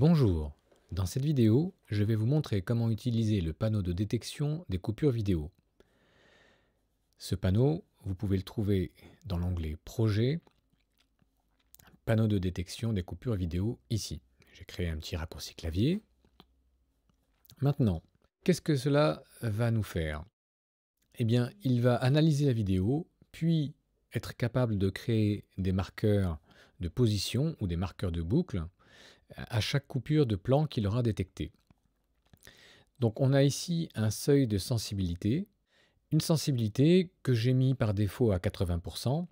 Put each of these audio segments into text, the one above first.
Bonjour, dans cette vidéo, je vais vous montrer comment utiliser le panneau de détection des coupures vidéo. Ce panneau, vous pouvez le trouver dans l'onglet Projet, panneau de détection des coupures vidéo ici. J'ai créé un petit raccourci clavier. Maintenant, qu'est-ce que cela va nous faire? Eh bien, il va analyser la vidéo, puis être capable de créer des marqueurs de position ou des marqueurs de boucle à chaque coupure de plan qu'il aura détecté. Donc on a ici un seuil de sensibilité, une sensibilité que j'ai mis par défaut à 80%.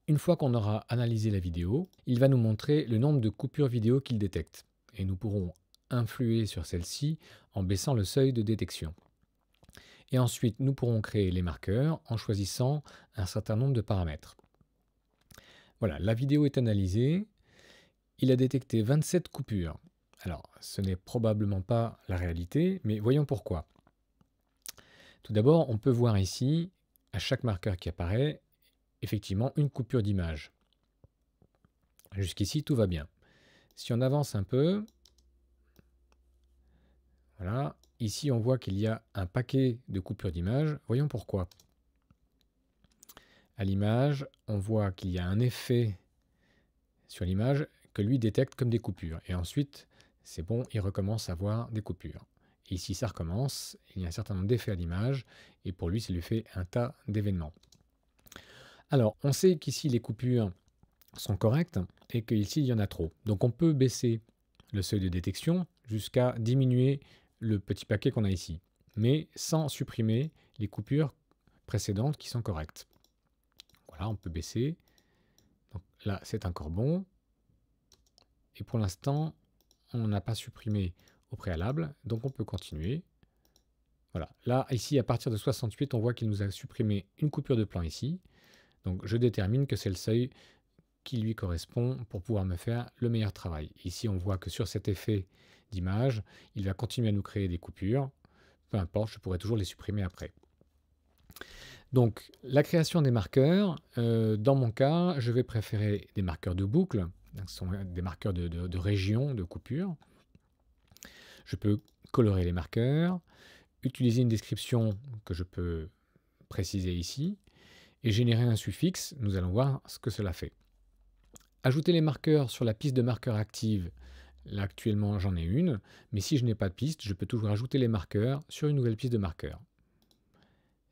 Une fois qu'on aura analysé la vidéo, il va nous montrer le nombre de coupures vidéo qu'il détecte. Et nous pourrons influer sur celle-ci en baissant le seuil de détection. Et ensuite, nous pourrons créer les marqueurs en choisissant un certain nombre de paramètres. Voilà, la vidéo est analysée. Il a détecté 27 coupures. Alors, ce n'est probablement pas la réalité, mais voyons pourquoi. Tout d'abord, on peut voir ici, à chaque marqueur qui apparaît, effectivement une coupure d'image. Jusqu'ici, tout va bien. Si on avance un peu, voilà, ici on voit qu'il y a un paquet de coupures d'image. Voyons pourquoi. À l'image, on voit qu'il y a un effet sur l'image que lui détecte comme des coupures. Et ensuite, c'est bon, il recommence à voir des coupures. Et ici, ça recommence, il y a un certain nombre d'effets à l'image, et pour lui, ça lui fait un tas d'événements. Alors, on sait qu'ici, les coupures sont correctes, et qu'ici, il y en a trop. Donc, on peut baisser le seuil de détection jusqu'à diminuer le petit paquet qu'on a ici, mais sans supprimer les coupures précédentes qui sont correctes. Voilà, on peut baisser. Donc là, c'est encore bon. Et pour l'instant, on n'a pas supprimé au préalable, donc on peut continuer. Voilà, là, ici, à partir de 68, on voit qu'il nous a supprimé une coupure de plan ici. Donc je détermine que c'est le seuil qui lui correspond pour pouvoir me faire le meilleur travail. Ici, on voit que sur cet effet d'image, il va continuer à nous créer des coupures. Peu importe, je pourrai toujours les supprimer après. Donc, la création des marqueurs, dans mon cas, je vais préférer des marqueurs de boucle. Ce sont des marqueurs de région, de coupure. Je peux colorer les marqueurs, utiliser une description que je peux préciser ici, et générer un suffixe. Nous allons voir ce que cela fait. Ajouter les marqueurs sur la piste de marqueurs active. Là, actuellement, j'en ai une, mais si je n'ai pas de piste, je peux toujours ajouter les marqueurs sur une nouvelle piste de marqueurs.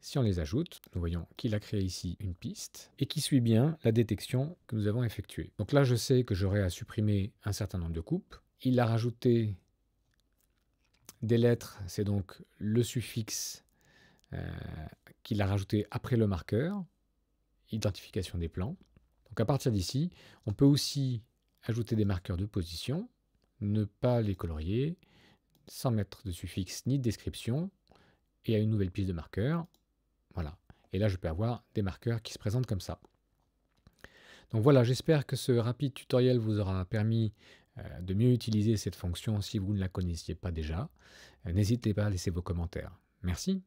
Si on les ajoute, nous voyons qu'il a créé ici une piste et qui suit bien la détection que nous avons effectuée. Donc là, je sais que j'aurai à supprimer un certain nombre de coupes. Il a rajouté des lettres, c'est donc le suffixe qu'il a rajouté après le marqueur, identification des plans. Donc à partir d'ici, on peut aussi ajouter des marqueurs de position, ne pas les colorier, sans mettre de suffixe ni de description, et à une nouvelle piste de marqueurs. Voilà. Et là, je peux avoir des marqueurs qui se présentent comme ça. Donc voilà, j'espère que ce rapide tutoriel vous aura permis de mieux utiliser cette fonction si vous ne la connaissiez pas déjà. N'hésitez pas à laisser vos commentaires. Merci.